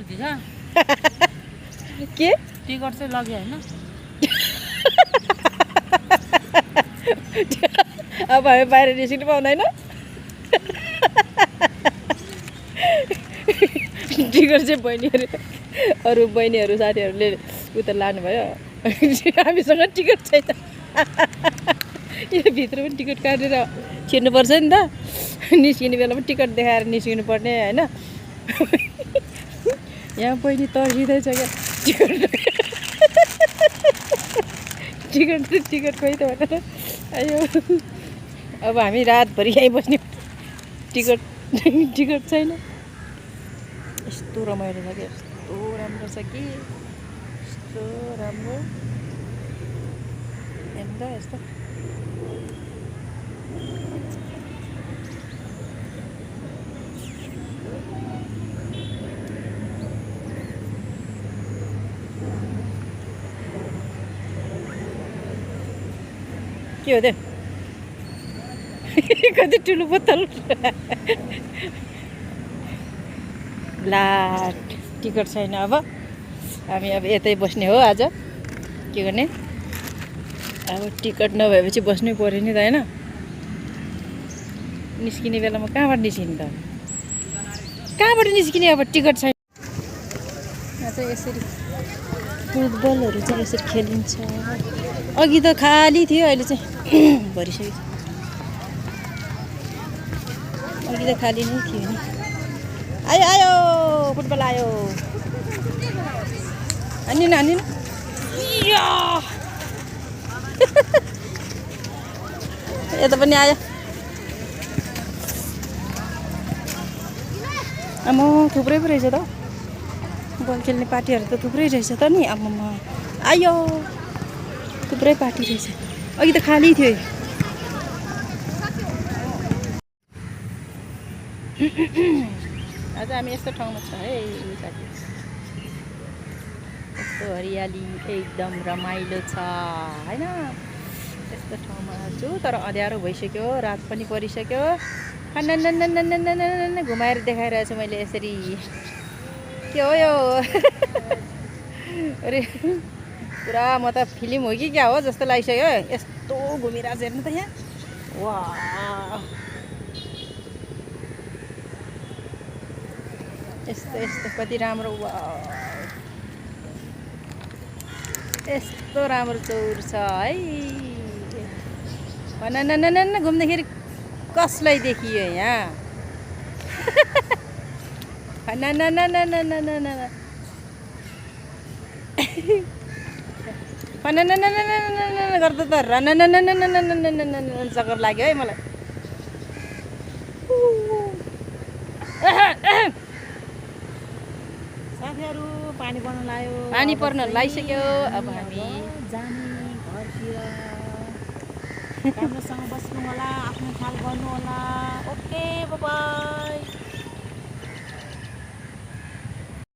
दिशा के टिकट चाहिँ लग्यो होइन अब हामी बाहिर निस्किनु पाउँदैन टिकट चाहिँ अरू बहिनीहरू साथीहरूले उता लानुभयो हामीसँग टिकट छैन यो भित्र पनि टिकट काटेर छिर्नुपर्छ नि त निस्किने बेलामा टिकट देखाएर निस्किनु पर्ने होइन यहाँ बहिनी तर्सिँदैछ क्या टिकट खोइ त भनेर अयो अब हामी रातभरि यहीँ बस्ने टिकट छैन यस्तो रमाइलो छ कि यस्तो राम्रो छ कि यस्तो राम्रो हेर्नु यस्तो के हो त्यो कति ठुलो बोतल ला टिकट छैन अब हामी अब यतै बस्ने हो आज के गर्ने अब टिकट नभएपछि बस्नै पऱ्यो नि त होइन निस्किने बेलामा कहाँबाट निस्किने त कहाँबाट निस्किने अब टिकट छैन यहाँ चाहिँ यसरी फुटबलहरू चाहिँ यसरी खेलिन्छ अघि त खाली थियो अहिले चाहिँ भरिसक्यो अघि त खाली नै थियो नि आयो आयो फुटबल आयो हान्नु यता पनि आयो आमा थुप्रै पो रहेछ त बल खेल्ने पार्टीहरू त थुप्रै रहेछ त नि आमामा आयो थुप्रै पार्टी रहेछ अघि त खाली थियो आज हामी यस्तो ठाउँमा छ है साथी यस्तो हरियाली एकदम रमाइलो छ होइन यस्तो ठाउँमा छु तर अँध्यारो भइसक्यो रात पनि परिसक्यो घुमाएर देखाइरहेछु मैले यसरी के हो यो अरे पुरा म त फिल्म हो कि क्या हो जस्तो लागिसक्यो यस्तो घुमिरहेको हेर्नु त यहाँ वा यस्तो यस्तो कति राम्रो वा यस्तो राम्रो चौर छ है भन घुम्दाखेरि कसलाई देखियो यहाँ गर्दा त चक्कर लाग्यो है मलाई साथीहरू पानी पर्न लाग्यो पानी पर्न लागिसक्यो अब हामी जाने घरतिर राम्रोसँग बस्नु होला आफ्नो ख्याल गर्नु होला ओके बाइ